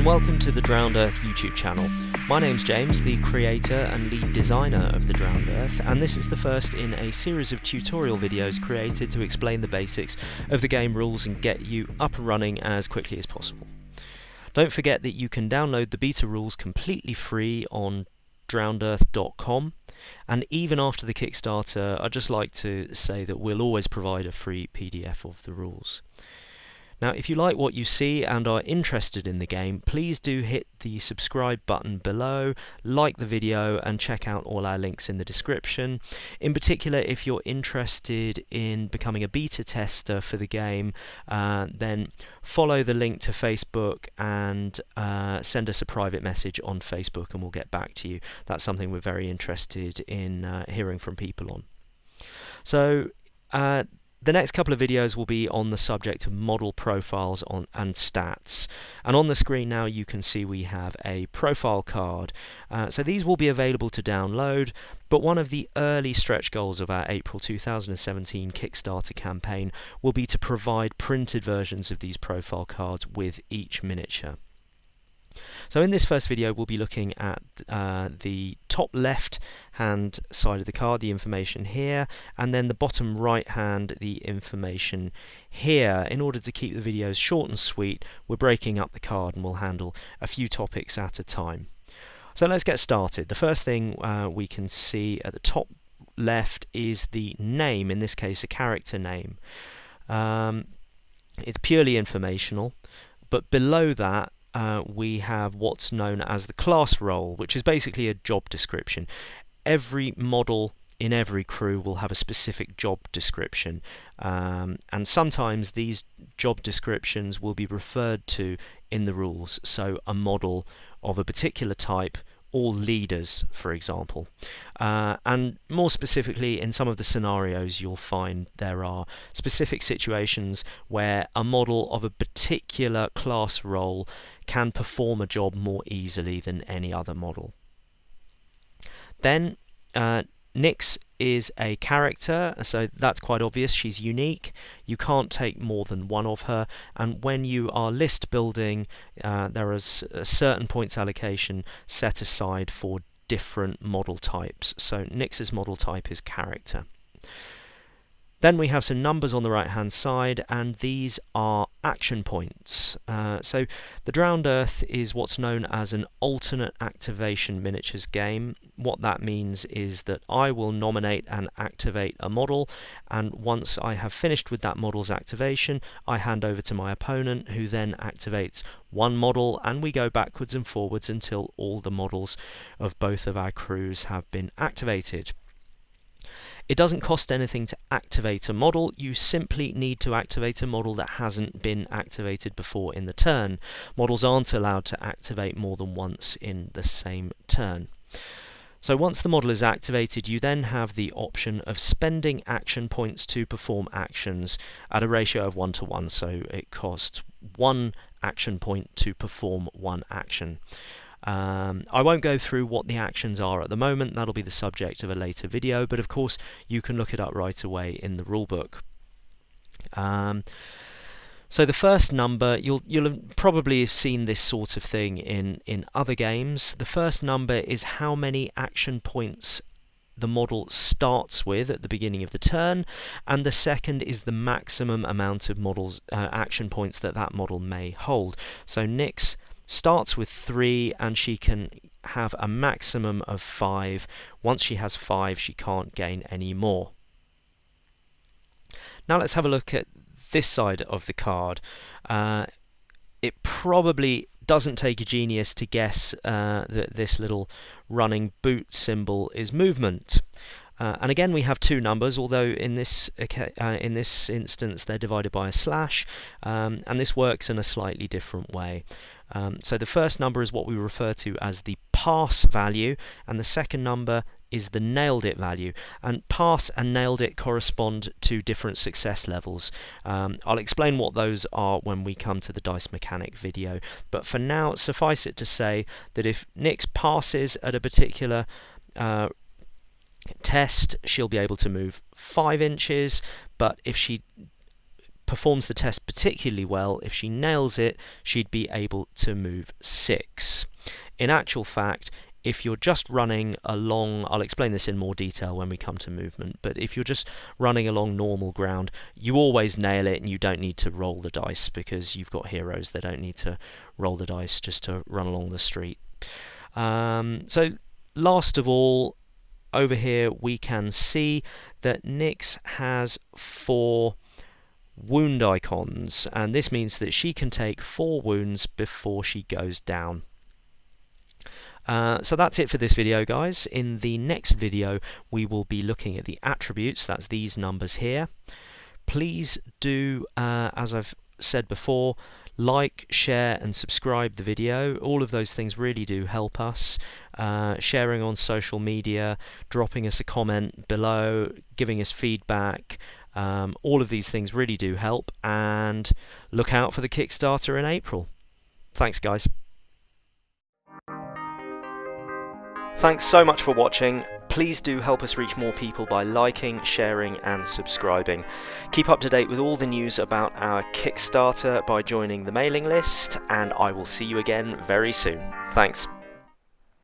and welcome to the Drowned Earth YouTube channel. My name's James, the creator and lead designer of the Drowned Earth, and this is the first in a series of tutorial videos created to explain the basics of the game rules and get you up and running as quickly as possible. Don't forget that you can download the beta rules completely free on drownedearth.com, and even after the Kickstarter, I'd just like to say that we'll always provide a free PDF of the rules. Now, if you like what you see and are interested in the game, please do hit the subscribe button below, like the video, and check out all our links in the description. In particular, if you're interested in becoming a beta tester for the game, then follow the link to Facebook and send us a private message on Facebook and we'll get back to you. That's something we're very interested in hearing from people on. So, the next couple of videos will be on the subject of model profiles and stats. And on the screen now you can see we have a profile card. So these will be available to download, but one of the early stretch goals of our April 2017 Kickstarter campaign will be to provide printed versions of these profile cards with each miniature. So in this first video we'll be looking at the top left hand side of the card, the information here, and then the bottom right hand, the information here. In order to keep the videos short and sweet, we're breaking up the card and we'll handle a few topics at a time. So let's get started. The first thing we can see at the top left is the name, in this case a character name. It's purely informational, but below that we have what's known as the class role, which is basically a job description. Every model in every crew will have a specific job description, and sometimes these job descriptions will be referred to in the rules. So a model of a particular type, all leaders, for example. And more specifically, in some of the scenarios you'll find there are specific situations where a model of a particular class role can perform a job more easily than any other model. Then Nyx is a character, so that's quite obvious. She's unique. You can't take more than one of her, and when you are list building, there is a certain points allocation set aside for different model types. So Nyx's model type is character. Then we have some numbers on the right hand side, and these are action points. So the Drowned Earth is what's known as an alternate activation miniatures game. What that means is that I will nominate and activate a model, and once I have finished with that model's activation, I hand over to my opponent, who then activates one model, and we go backwards and forwards until all the models of both of our crews have been activated. It doesn't cost anything to activate a model. You simply need to activate a model that hasn't been activated before in the turn. Models aren't allowed to activate more than once in the same turn. So once the model is activated, you then have the option of spending action points to perform actions at a ratio of 1:1, so it costs 1 action point to perform 1 action. I won't go through what the actions are at the moment. That'll be the subject of a later video, but of course you can look it up right away in the rulebook. So the first number, you'll have probably seen this sort of thing in other games. The first number is how many action points the model starts with at the beginning of the turn, and the second is the maximum amount of models action points that that model may hold. So Nyx starts with 3 and she can have a maximum of 5. Once she has 5, she can't gain any more. Now let's have a look at this side of the card. It probably doesn't take a genius to guess that this little running boot symbol is movement. And again we have 2 numbers, although in this instance they're divided by a slash, and this works in a slightly different way. So the first number is what we refer to as the pass value, and the second number is the nailed it value. And pass and nailed it correspond to different success levels. I'll explain what those are when we come to the dice mechanic video, but for now suffice it to say that if Nyx passes at a particular test, she'll be able to move 5 inches, but if she performs the test particularly well, if she nails it, she'd be able to move 6. In actual fact, if you're just running along, I'll explain this in more detail when we come to movement, but if you're just running along normal ground, you always nail it and you don't need to roll the dice, because you've got heroes, they don't need to roll the dice just to run along the street. So last of all, over here we can see that Nyx has 4 wound icons, and this means that she can take 4 wounds before she goes down. So that's it for this video, guys. In the next video we will be looking at the attributes, that's these numbers here. Please do, as I've said before, like, share and subscribe the video. All of those things really do help us. Sharing on social media, dropping us a comment below, giving us feedback, all of these things really do help, and look out for the Kickstarter in April. Thanks, guys. Thanks so much for watching. Please do help us reach more people by liking, sharing and subscribing. Keep up to date with all the news about our Kickstarter by joining the mailing list, and I will see you again very soon. Thanks.